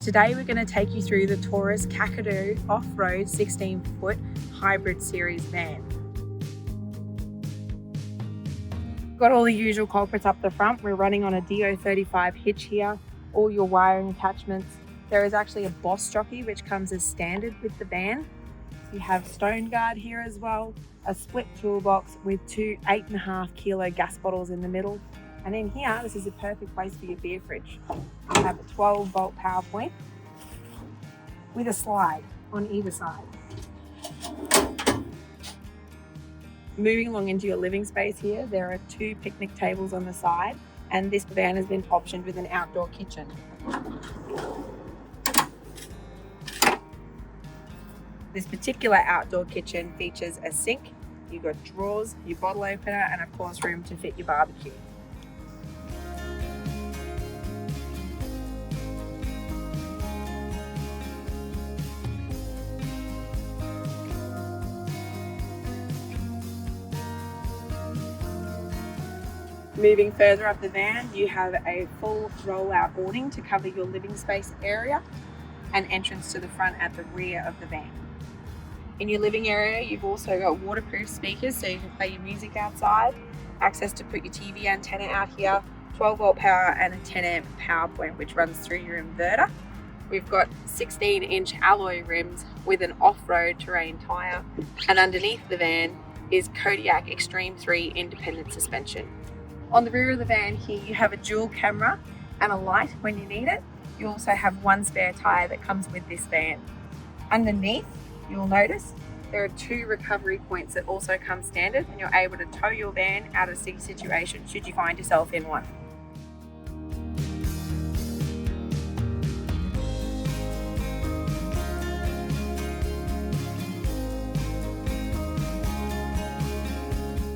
Today we're going to take you through the Torus off-road 16-foot hybrid series van. Got all the usual culprits up the front. We're running on a DO35 hitch here, all your wiring attachments. There is actually a Boss jockey which comes as standard with the van. You have stone guard here as well, a split toolbox with two 8.5 kilo gas bottles in the middle. And in here, this is a perfect place for your beer fridge. You have a 12-volt power point with a slide on either side. Moving along into your living space here, there are two picnic tables on the side, and this van has been optioned with an outdoor kitchen. This particular outdoor kitchen features a sink, you've got drawers, your bottle opener, and of course room to fit your barbecue. Moving further up the van, you have a full roll-out awning to cover your living space area and entrance to the front at the rear of the van. In your living area, you've also got waterproof speakers so you can play your music outside, access to put your TV antenna out here, 12-volt power and a 10-amp power point which runs through your inverter. We've got 16-inch alloy rims with an off-road terrain tyre, and underneath the van is Kodiak Extreme 3 independent suspension. On the rear of the van here, you have a dual camera and a light when you need it. You also have one spare tyre that comes with this van. Underneath, you'll notice there are two recovery points that also come standard, and you're able to tow your van out of a sticky situation should you find yourself in one.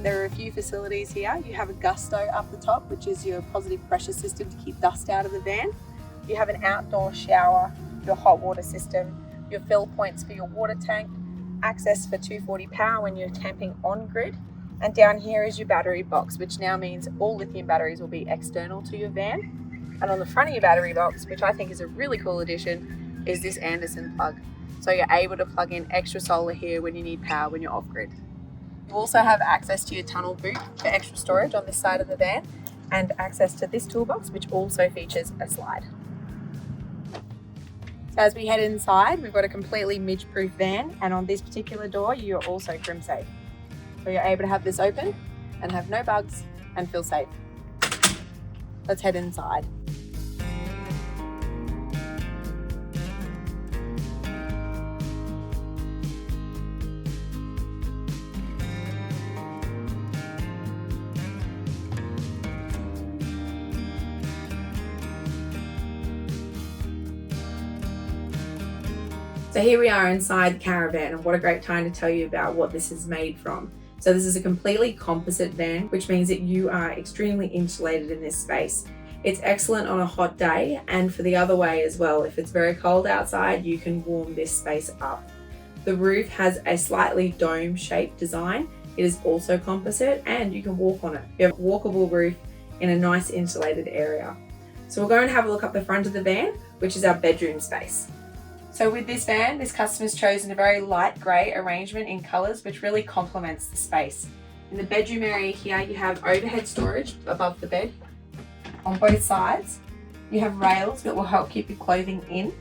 There are a few facilities here. You have a gusto up the top, which is your positive pressure system to keep dust out of the van. You have an outdoor shower, your hot water system, your fill points for your water tank, access for 240 power when you're camping on grid. And down here is your battery box, which now means all lithium batteries will be external to your van. And on the front of your battery box, which I think is a really cool addition, is this Anderson plug. So you're able to plug in extra solar here when you need power when you're off grid. You also have access to your tunnel boot for extra storage on this side of the van, and access to this toolbox, which also features a slide. So as we head inside, we've got a completely midge-proof van, and on this particular door, you're also crim safe. So you're able to have this open and have no bugs and feel safe. Let's head inside. So here we are inside Caravan, and what a great time to tell you about what this is made from. So this is a completely composite van, which means that you are extremely insulated in this space. It's excellent on a hot day, and for the other way as well. If it's very cold outside, you can warm this space up. The roof has a slightly dome-shaped design. It is also composite, and you can walk on it. You have a walkable roof in a nice insulated area. So we'll go and have a look up the front of the van, which is our bedroom space. So with this van, this customer's chosen a very light grey arrangement in colours, which really complements the space. In the bedroom area here, you have overhead storage above the bed. On both sides, you have rails that will help keep your clothing in.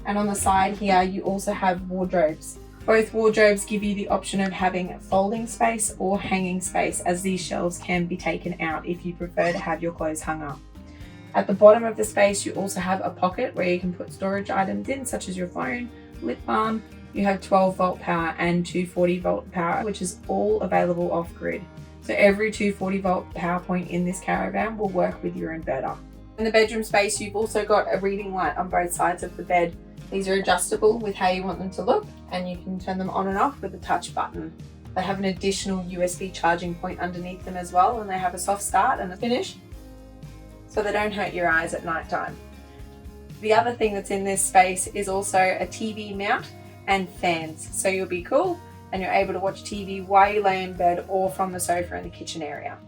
And on the side here, you also have wardrobes. Both wardrobes give you the option of having folding space or hanging space, as these shelves can be taken out if you prefer to have your clothes hung up. At the bottom of the space, you also have a pocket where you can put storage items in, such as your phone, lip balm. You have 12-volt power and 240-volt power, which is all available off-grid. So every 240-volt power point in this Caravan will work with your inverter. In the bedroom space, you've also got a reading light on both sides of the bed. These are adjustable with how you want them to look, and you can turn them on and off with a touch button. They have an additional USB charging point underneath them as well, and they have a soft start and a finish, so they don't hurt your eyes at night time. The other thing that's in this space is also a TV mount and fans, so you'll be cool and you're able to watch TV while you lay in bed or from the sofa in the kitchen area.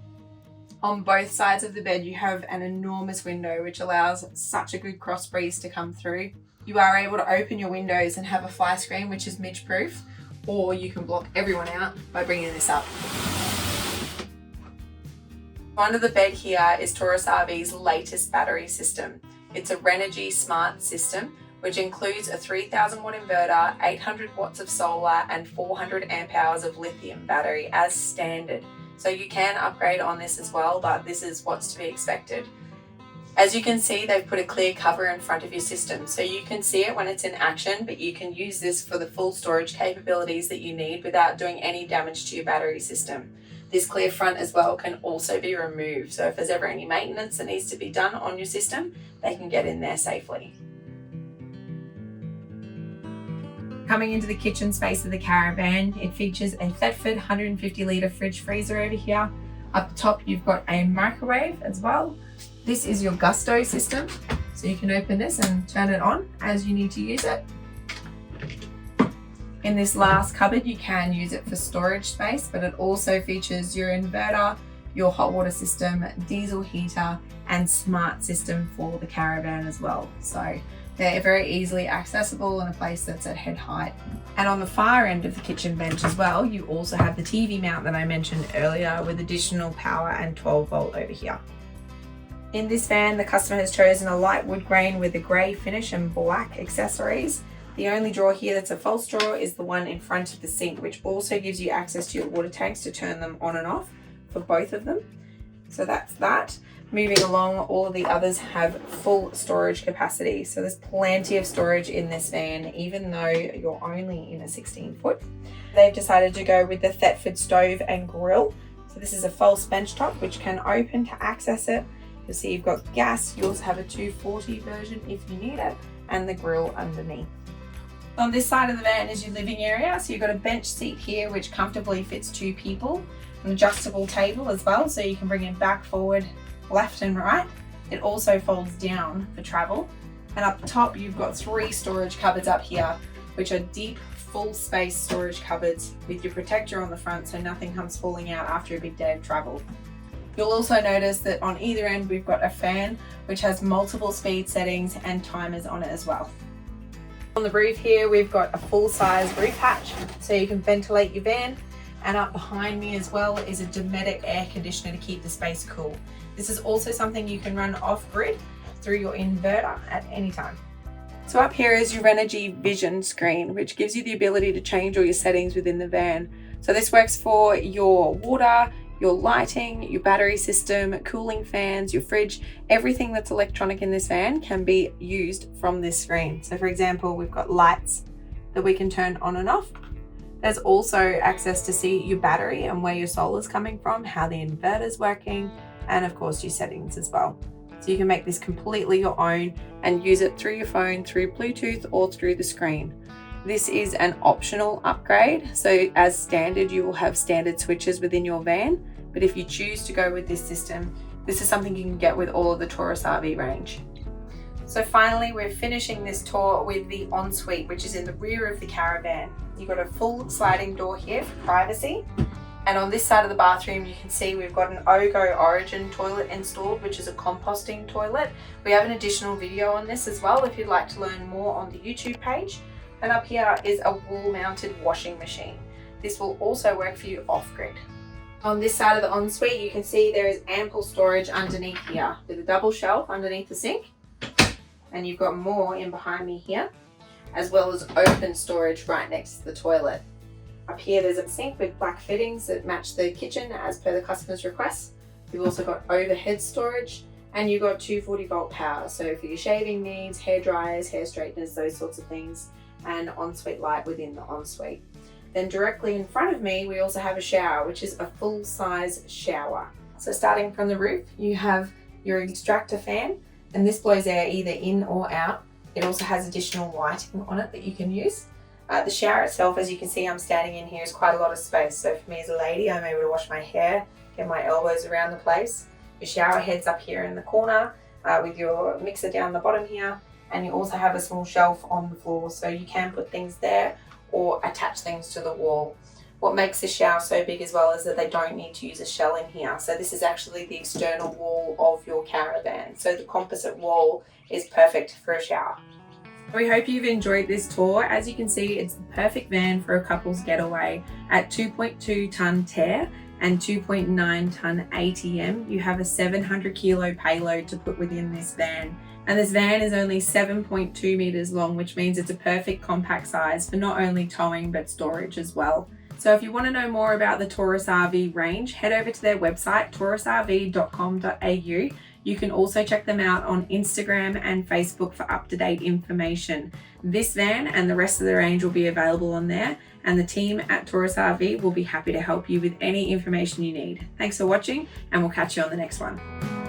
On both sides of the bed, you have an enormous window, which allows such a good cross breeze to come through. You are able to open your windows and have a fly screen, which is midge proof, or you can block everyone out by bringing this up. Under the bed here is Torus RV's latest battery system. It's a Renogy Smart system, which includes a 3000 watt inverter, 800 watts of solar, and 400 amp hours of lithium battery as standard. So you can upgrade on this as well, but this is what's to be expected. As you can see, they've put a clear cover in front of your system, so you can see it when it's in action, but you can use this for the full storage capabilities that you need without doing any damage to your battery system. This clear front as well can also be removed, so if there's ever any maintenance that needs to be done on your system, they can get in there safely. Coming into the kitchen space of the Caravan, it features a Thetford 150 litre fridge freezer over here. Up the top, you've got a microwave as well. This is your Gusto system, so you can open this and turn it on as you need to use it. In this last cupboard, you can use it for storage space, but it also features your inverter, your hot water system, diesel heater, and smart system for the Caravan as well. So they're very easily accessible in a place that's at head height. And on the far end of the kitchen bench as well, you also have the TV mount that I mentioned earlier with additional power and 12 volt over here. In this van, the customer has chosen a light wood grain with a grey finish and black accessories. The only drawer here that's a false drawer is the one in front of the sink, which also gives you access to your water tanks to turn them on and off for both of them. So that's that. Moving along, all of the others have full storage capacity. So there's plenty of storage in this van, even though you're only in a 16 foot. They've decided to go with the Thetford stove and grill. So this is a false bench top, which can open to access it. You'll see you've got gas. You also have a 240 version if you need it, and the grill underneath. On this side of the van is your living area. So you've got a bench seat here, which comfortably fits 2 people. An adjustable table as well, so you can bring it back, forward, left and right. It also folds down for travel. And up the top, you've got 3 storage cupboards up here, which are deep, full space storage cupboards with your protector on the front so nothing comes falling out after a big day of travel. You'll also notice that on either end, we've got a fan, which has multiple speed settings and timers on it as well. On the roof here, we've got a full-size roof hatch, so you can ventilate your van. And up behind me as well is a Dometic air conditioner to keep the space cool. This is also something you can run off-grid through your inverter at any time. So up here is your Renogy Vision screen, which gives you the ability to change all your settings within the van. So this works for your water, your lighting, your battery system, cooling fans, your fridge. Everything that's electronic in this van can be used from this screen. So for example, we've got lights that we can turn on and off. There's also access to see your battery and where your solar is coming from, how the inverter is working, and of course your settings as well. So you can make this completely your own and use it through your phone, through Bluetooth, or through the screen. This is an optional upgrade. So as standard, you will have standard switches within your van. But if you choose to go with this system, this is something you can get with all of the Torus RV range. So finally, we're finishing this tour with the ensuite, which is in the rear of the Caravan. You've got a full sliding door here for privacy. And on this side of the bathroom, you can see we've got an OGO Origin toilet installed, which is a composting toilet. We have an additional video on this as well if you'd like to learn more on the YouTube page. And up here is a wall-mounted washing machine. This will also work for you off-grid. On this side of the ensuite, you can see there is ample storage underneath here with a double shelf underneath the sink. And you've got more in behind me here, as well as open storage right next to the toilet. Up here, there's a sink with black fittings that match the kitchen as per the customer's request. You've also got overhead storage, and you've got 240 volt power. So for your shaving needs, hair dryers, hair straighteners, those sorts of things, and ensuite light within the ensuite. Then directly in front of me, we also have a shower, which is a full-size shower. So starting from the roof, you have your extractor fan, and this blows air either in or out. It also has additional lighting on it that you can use. The shower itself, as you can see I'm standing in here, is quite a lot of space. So for me as a lady, I'm able to wash my hair, get my elbows around the place. Your shower head's up here in the corner with your mixer down the bottom here. And you also have a small shelf on the floor, so you can put things there or attach things to the wall. What makes the shower so big as well is that they don't need to use a shell in here. So this is actually the external wall of your Caravan. So the composite wall is perfect for a shower. We hope you've enjoyed this tour. As you can see, it's the perfect van for a couple's getaway. At 2.2 ton tear and 2.9 ton ATM, you have a 700 kilo payload to put within this van. And this van is only 7.2 meters long, which means it's a perfect compact size for not only towing, but storage as well. So if you want to know more about the Torus RV range, head over to their website, torusrv.com.au. You can also check them out on Instagram and Facebook for up-to-date information. This van and the rest of the range will be available on there, and the team at Torus RV will be happy to help you with any information you need. Thanks for watching, and we'll catch you on the next one.